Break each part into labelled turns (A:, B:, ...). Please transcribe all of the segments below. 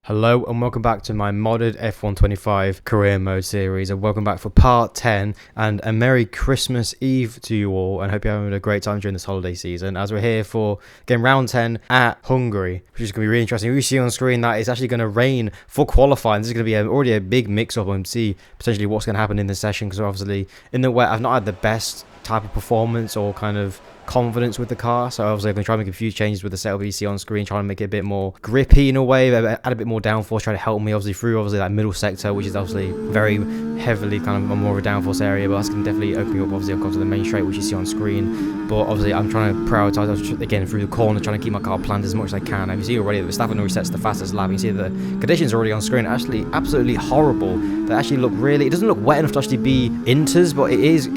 A: Hello and welcome back to my modded F125 career mode series, and welcome back for part 10, and a Merry Christmas Eve to you all, and hope you're having a great time during this holiday season as we're here for game round 10 at Hungary, which is going to be really interesting. We see on screen that it's actually going to rain for qualifying. This is going to be already a big mix up and see potentially what's going to happen in the session, because obviously in the wet I've not had the best type of performance or kind of confidence with the car, so obviously I'm going to try and make a few changes with the setup you see on screen, trying to make it a bit more grippy in a way, add a bit more downforce, try to help me obviously through that middle sector, which is obviously very heavily kind of more of a downforce area, but that's going to definitely open me up obviously onto the main straight, which you see on screen. But obviously I'm trying to prioritize again through the corner, trying to keep my car planned as much as I can. And you see already that Verstappen already sets the fastest lap. You see the conditions already on screen are actually absolutely horrible. They actually look really, it doesn't look wet enough to actually be inters, but it is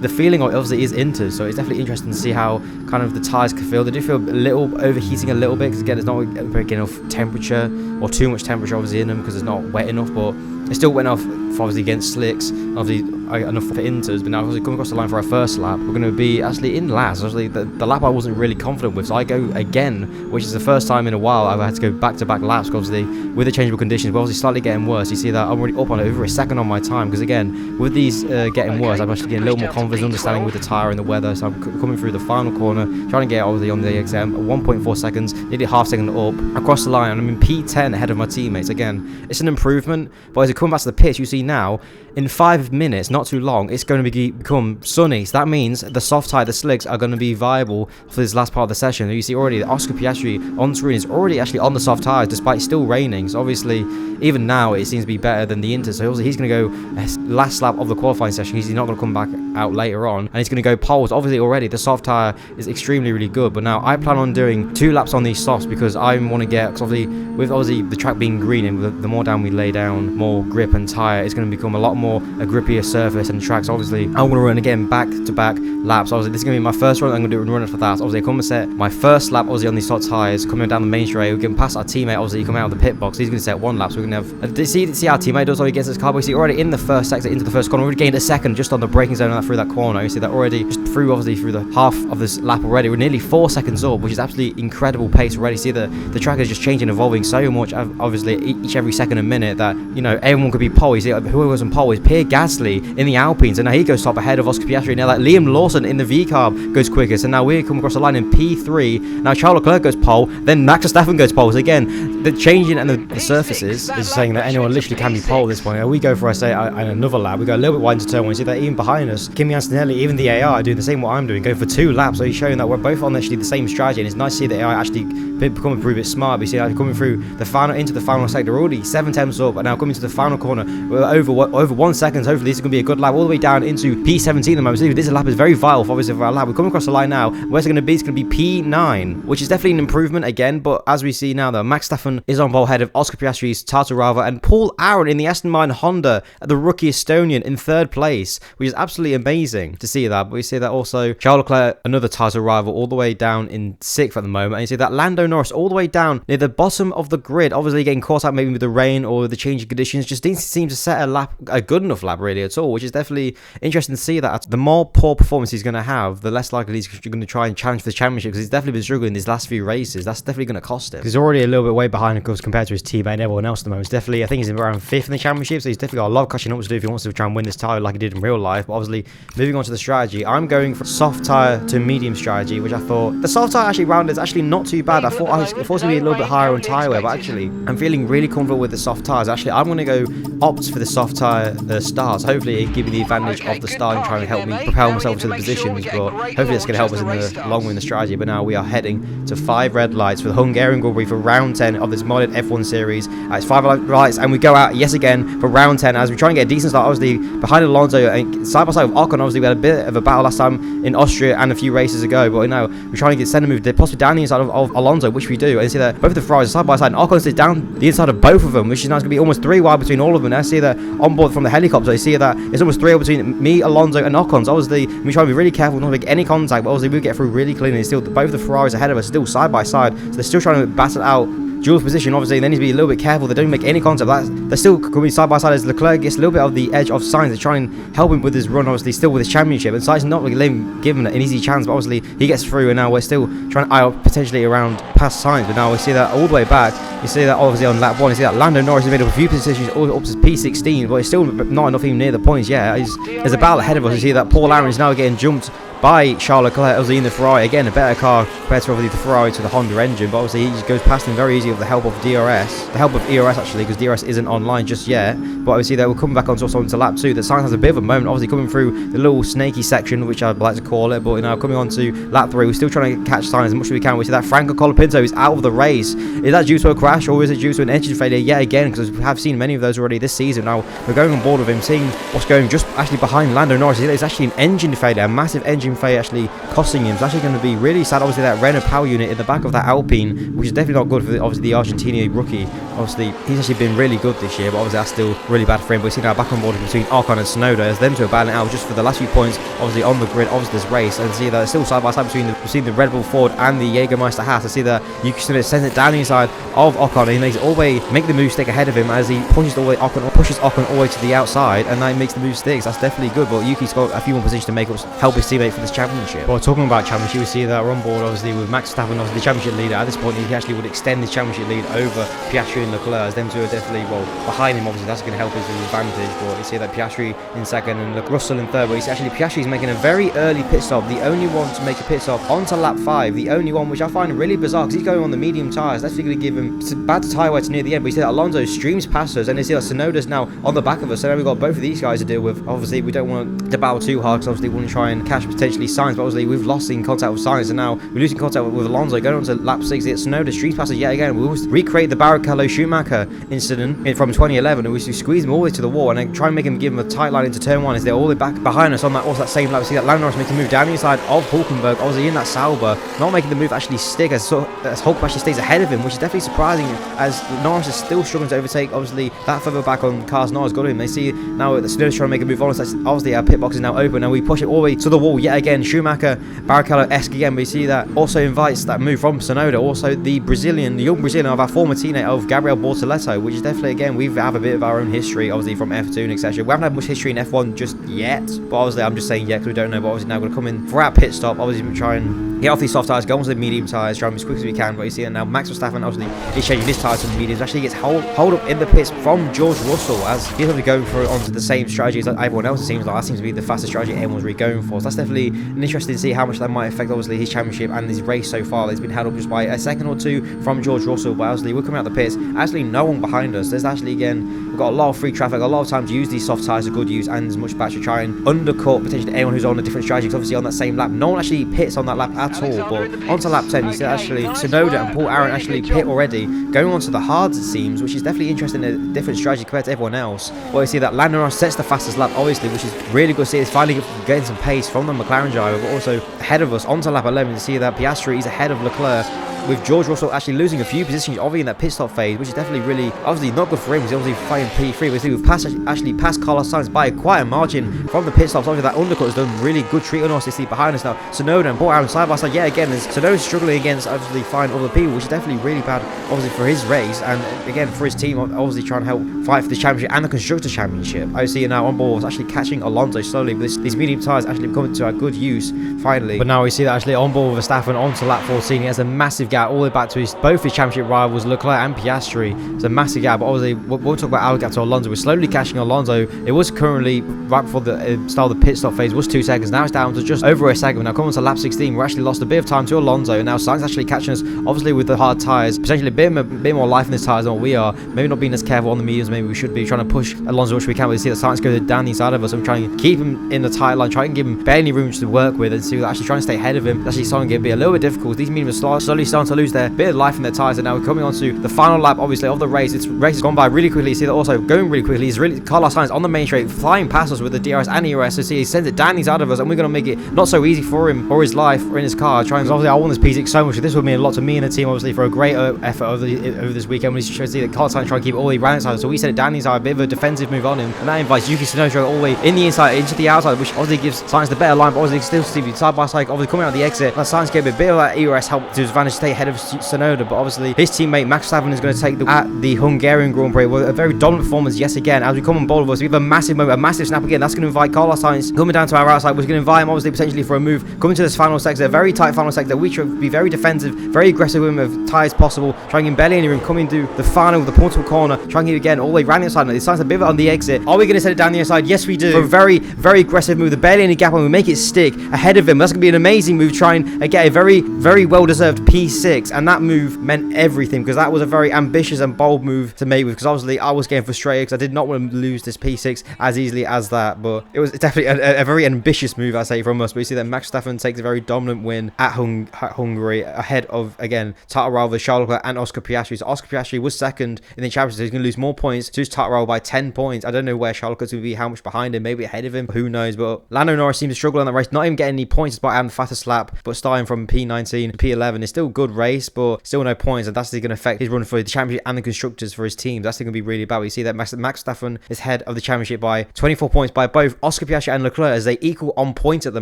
A: the feeling of it obviously is inters, so it's definitely interesting to see how kind of the tyres can feel. They do feel a little overheating a little bit, because again there's not very enough temperature, or too much temperature obviously in them, because it's not wet enough, but it's still wet enough for obviously against slicks, obviously enough for inters. But now obviously coming across the line for our first lap, we're going to be actually in last. Actually the lap I wasn't really confident with, so I go again, which is the first time in a while I've had to go back-to-back laps, because obviously with the changeable conditions we're obviously slightly getting worse. You see that I'm already up on over a second on my time, because again with these getting worse, I'm actually getting a little more confidence, understanding with the tyre and the weather. So I'm coming through the final corner, trying to get obviously on the XM, 1.4 seconds, nearly half second up across the line, and I'm in P10 ahead of my teammates. Again, it's an improvement, but as I come back to the pits, you see now in 5 minutes, not too long, it's going to become sunny. So that means the soft tyre, the slicks, are going to be viable for this last part of the session. You see already that Oscar Piastri on screen is already actually on the soft tyres despite still raining. So obviously even now it seems to be better than the Inter. So obviously he's going to go last lap of the qualifying session. He's not going to come back out later on, and he's going to go poles. Obviously already the soft tyre is extremely really good, but now I plan on doing 2 laps on these softs, because I want to get, because obviously with the track being green, and the more down we lay down, more grip and tyre, it's going to become a lot more a grippier surface and tracks. Obviously I'm going to run again back-to-back laps. Obviously this is going to be my first run. I'm going to do a run for that. Obviously I come and set my first lap obviously on these soft tyres, coming down the main straight. We can pass our teammate, obviously coming out of the pit box. He's going to set 1 lap, so we're going to have see our teammate does, how he gets his car. But you see already in the first sector into the first corner, we already gained a second just on the braking zone through that corner. You see that already just through the half of this lap already. We're nearly 4 seconds up, which is absolutely incredible pace already. See the track is just changing, evolving so much obviously every second and minute, that you know everyone could be pole. You see whoever was on pole is Pierre Gasly in the Alpines, and now he goes top ahead of Oscar Piastri. Now that Liam Lawson in the V carb goes quickest, and now we come across the line in P3. Now Charles Leclerc goes pole, then Max Verstappen goes pole. So again, the changing and the surfaces is saying that anyone literally can be pole at this point. And we go for another lap. We go a little bit wide into turn 1. You see that even behind us, Kimi Antonelli, even the AI are doing the same what I'm doing, going for 2 laps. So he's showing that we're both on actually the same strategy, and it's nice to see the AI actually becoming a bit smart. But you see that coming through into the final sector, already 7 tenths up, and now coming to the final corner, we're over 1 second. Hopefully this is going to be a good lap all the way down into P17 at the moment. So this lap is very vital for obviously for our lap. We're coming across the line now. Where's it going to be? It's going to be P9, which is definitely an improvement again. But as we see now, though, Max Verstappen is on pole ahead of Oscar Piastri's Tartarava, and Paul Aaron in the Aston Martin Honda, the rookie Estonian, in 3rd place, which is absolutely amazing to see that. But we see that also Charles Leclerc, another title rival, all the way down in 6th at the moment. And you see that Lando Norris all the way down near the bottom of the grid, obviously getting caught out maybe with the rain or the changing conditions. Just didn't seem to set a good enough lap really at all, which is definitely interesting to see. That the more poor performance he's going to have, the less likely he's going to try and challenge for the championship, because he's definitely been struggling these last few races. That's definitely going to cost him. He's already a little bit way behind, of course, compared to his teammate and everyone else at the moment. It's definitely, I think he's around 5th in the championship, so he's definitely got a lot of catching up to do if he wants to try and win this title like he did in real life. But obviously moving on to the strategy, I'm going from soft tyre to medium strategy, which I thought the soft tyre actually round is actually not too bad. I thought it was going to be a little bit higher on tyre wear, but actually I'm feeling really comfortable with the soft tyres. Actually I'm going to go opt for the soft tyre starts. Hopefully it give me the advantage of the start and trying to help me propel myself to the positions, but hopefully it's going to help us in the long run in the strategy. But now we are heading to 5 red lights for the Hungarian Grand Prix for round 10 of this modded F1 series. It's 5 red lights, and we go out yet again for round 10 as we try and get a decent start. Obviously behind Alonso and side by side with Ocon. Obviously we had a bit of a battle last time in Austria and a few races ago, but now we're trying to get center move possibly down the inside of Alonso, which we do. And you see that both of the Ferraris are side by side, and Ocon sits down the inside of both of them, which is now going to be almost 3 wide between all of them. And I see that on board from the helicopter, you see that it's almost 3 between me, Alonso and Ocon. So obviously we try to be really careful not to make any contact, but obviously we get through really cleanly. Still both the Ferraris ahead of us still side by side, so they're still trying to battle out dual position, obviously, they need to be a little bit careful. They don't make any contact. They're still coming side by side as Leclerc gets a little bit of the edge of Sainz. They try and help him with his run, obviously, still with his championship. And Sainz not really giving an easy chance, but obviously he gets through, and now we're still trying to eye up potentially around past Sainz. But now we see that all the way back. You see that obviously on lap 1. You see that Lando Norris has made up a few positions all up to P16, but it's still not enough even near the points yet. There's a battle ahead of us. You see that Paul Aaron is now getting jumped by Charles Leclerc, obviously in the Ferrari. Again, a better car compared to obviously the Ferrari to the Honda engine, but obviously he just goes past him very easily with the help of DRS. The help of ERS actually, because DRS isn't online just yet. But obviously they will come back onto lap 2. That Sainz has a bit of a moment, obviously coming through the little snaky section, which I'd like to call it. But now coming on to lap 3, we're still trying to catch Sainz as much as we can. We see that Franco Colapinto is out of the race. Is that due to a crash, or is it due to an engine failure yet again? Because we have seen many of those already this season. Now we're going on board with him, seeing what's going just actually behind Lando Norris. It's actually an engine failure, a massive engine failure actually costing him. It's actually going to be really sad. Obviously that Renault power unit in the back of that Alpine, which is definitely not good for obviously the Argentinian rookie. Obviously he's actually been really good this year, but obviously that's still really bad for him. But we see now back on board between Ocon and Tsunoda as them two are battling out just for the last few points obviously on the grid of this race. And see that it's still side by side between the Red Bull Ford and the Jägermeister Haas. I see that Yuki Tsunoda sends it down the inside of Ocon, and he makes it all the way, make the move stick ahead of him as he pushes Ocon all the way to the outside, and that makes the move sticks. That's definitely good, but Yuki's got a few more positions to make up, help his teammate for this championship. But talking about championship, we see that we're on board obviously with Max Verstappen, obviously the championship leader. At this point he actually would extend his championship lead over Piastri and Leclerc, as them two are definitely behind him. Obviously that's going to help his advantage, but you see that Piastri in second and Russell in third. But you see actually Piastri is making a very early pit stop, the only one to make a pit stop onto lap 5, the only one, which I find really bizarre because he's going on the medium tyres. That's going to give him bad tyre wear to near the end. But you see that Alonso streams past us, and you see that Tsunoda's now on the back of us, so now we've got both of these guys to deal with. Obviously we don't want to battle too hard because obviously we want to try and catch potentially Sainz, but obviously we've lost in contact with Sainz, and now we're losing contact with Alonso. Going on to lap 6, it's Tsunoda streams past us yet again. We will recreate the Barrichello Schumacher incident from 2011, and we squeeze him all the way to the wall and then try and make him give him a tight line into turn 1 as they're all the way back behind us on that same lap. We see that Lando Norris making a move down the inside of Hulkenberg, obviously in that Sauber, not making the move actually stick as Hulkenberg actually stays ahead of him, which is definitely surprising as Norris is still struggling to overtake obviously that further back on cars Norris got him. They see now that Tsunoda's trying to make a move on us. Obviously our pit box is now open and we push it all the way to the wall yet again. Schumacher Barrichello-esque again. We see that also invites that move from Tsunoda, also the young Brazilian of our former teammate of Gabriel Bortoleto, which is definitely again we have a bit of our own history obviously from F2 and etc. We haven't had much history in F1 just yet, but obviously I'm just saying yet because we don't know. But obviously now we're going to come in for our pit stop, obviously try and get off these soft tyres, go onto the medium tyres, try and be as quick as we can. But you see that now Max Verstappen obviously is changing his tyres to the mediums. Actually gets hold up in the pits from George Russell as he's going to go for onto the same strategy as everyone else. It seems like that seems to be the fastest strategy everyone's really going for. So that's definitely an interesting to see how much that might affect obviously his championship and his race so far. It's been held up just by a second or two from George Russell, but obviously we're coming out the pits. Actually no one behind us. There's actually again we've got a lot of free traffic, a lot of time to use these soft tyres to good use and as much battery to try and undercut potentially anyone who's on a different strategy. Because obviously on that same lap no one actually pits on that lap at all, but onto lap 10 you see actually Tsunoda and Paul Aaron actually pit already, going on to the hards it seems, which is definitely interesting, a different strategy compared to everyone else. Well, you see that Lando Norris sets the fastest lap obviously, which is really good to see. It's finally getting some pace from the McLaren driver, but also ahead of us onto lap 11 to see that Piastri is ahead of Leclerc, with George Russell actually losing a few positions obviously in that pit stop phase, which is definitely really obviously not good for him. He's obviously fighting P3, but we've passed Carlos Sainz by quite a margin from the pit stops. Obviously that undercut has done really good treat on us. You see behind us now Tsunoda and Paul Aaron side by side yet again, as Tsunoda's struggling against obviously fine other people, which is definitely really bad obviously for his race and again for his team obviously trying to help fight for the championship and the Constructors' Championship. I see now on board actually catching Alonso slowly, but these medium tyres actually coming to a good use finally. But now we see that actually on board with Verstappen onto lap 14, he has a massive gap all the way back to both his championship rivals Leclerc and Piastri. It's a massive gap, but obviously we'll talk about our gap to Alonso. We're slowly catching Alonso. It was currently right before the start of the pit stop phase was 2 seconds. Now it's down to just over a second. Now coming to lap 16, we're actually lost a bit of time to Alonso, and now Sainz actually catching us obviously with the hard tyres, potentially a bit more life in his tyres than what we are. Maybe not being as careful on the mediums. Maybe we should be trying to push Alonso which we can. We see that Sainz go down the inside of us. I'm trying to keep him in the tyre line, trying to give him barely room to work with, and see that actually trying to stay ahead of him. It's actually starting to be a little bit difficult. These mediums are slowly starting to lose their bit of life in their tyres, and now we're coming on to the final lap obviously of the race. This race has gone by really quickly. You see that also going really quickly is really Carlos Sainz on the main straight, flying past us with the DRS and ERS. So see, he sends it down inside of us, and we're going to make it not so easy for him or his life or in his car. Trying, obviously I want this P6 so much. This would mean a lot to me and the team obviously for a great effort over this weekend. We should see that Carlos Sainz trying to keep it all the way around inside. So we sent it down inside, a bit of a defensive move on him, and that invites Yuki Tsunoda all the way in the inside into the outside, which obviously gives Sainz the better line, but obviously still see side by side obviously coming out of the exit. That Sainz gave a bit of that ERS help to his advantage to stay ahead of Tsunoda, but obviously his teammate Max Verstappen is going to take at the Hungarian Grand Prix with a very dominant performance yet again. As we come on board of us, we have a massive moment, a massive snap again. That's going to invite Carlos Sainz coming down to our outside. We're going to invite him obviously potentially for a move coming to this final sector, a very tight final sector. We should be very defensive, very aggressive with him as tight as possible, trying in belly and coming to the final, the portable corner, trying it again all the way around the inside. It starts a bit on the exit. Are we going to set it down the inside? Yes, we do. For a very, very aggressive move, the barely any gap, and we make it stick ahead of him. That's going to be an amazing move, trying and get a very, very well-deserved P6, and that move meant everything because that was a very ambitious and bold move to make with, because obviously I was getting frustrated because I did not want to lose this P6 as easily as that, but it was definitely a very ambitious move, I say, from us. But you see that Max Verstappen takes a very dominant win at Hungary ahead of, again, Tata Charles Leclerc and Oscar Piastri. So Oscar Piastri was second in the championship, so he's going to lose more points to his Tata by 10 points. I don't know where Charles Leclerc's going to be, how much behind him, maybe ahead of him, who knows. But Lando Norris seems to struggle on that race, not even getting any points despite having the fastest lap, but starting from P19 to P11 is still a good race, but still no points, and that's going to affect his run for the championship and the constructors for his team. That's going to be really bad. We see that Max Verstappen is head of the championship by 24 points by both Oscar Piastri and Leclerc, as they equal on points at the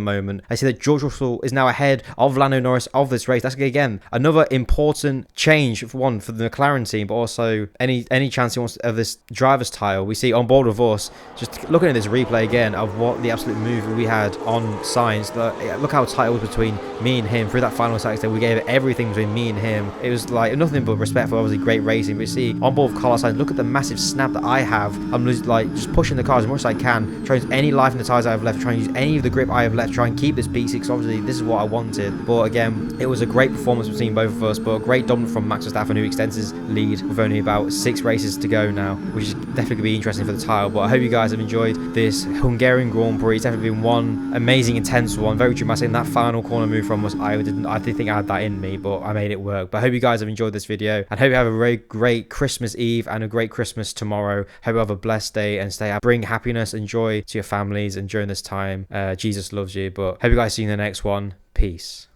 A: moment. I see that George Russell is now ahead of Lando Norris of this race. That's again another important change for the McLaren team, but also any chance he wants of this driver's title. We see on board with us, just looking at this replay again of what the absolute move we had on Sainz. Look how tight it was between me and him through that final sector. We gave it everything between me and him. It was like nothing but respect for obviously great racing. But you see on board with Carlos Sainz, look at the massive snap that I have. I'm just pushing the car as much as I can, trying to use any life in the tyres I have left, trying to use any of the grip I have left, try and keep this P6. Obviously this is what I wanted, but again it was a great performance between both of us, but a great dominance from Max Verstappen, who extends his lead with only about 6 races to go now, which is definitely going to be interesting for the title. But I hope you guys have enjoyed this Hungarian Grand Prix. It's definitely been one amazing, intense one, very dramatic. And that final corner move from us, I did think I had that in me, but I made it work. But I hope you guys have enjoyed this video, and hope you have a very great Christmas Eve and a great Christmas tomorrow. Hope you have a blessed day and stay out. Bring happiness and joy to your families and during this time. Jesus loves you. But hope you guys see you in the next one. Peace.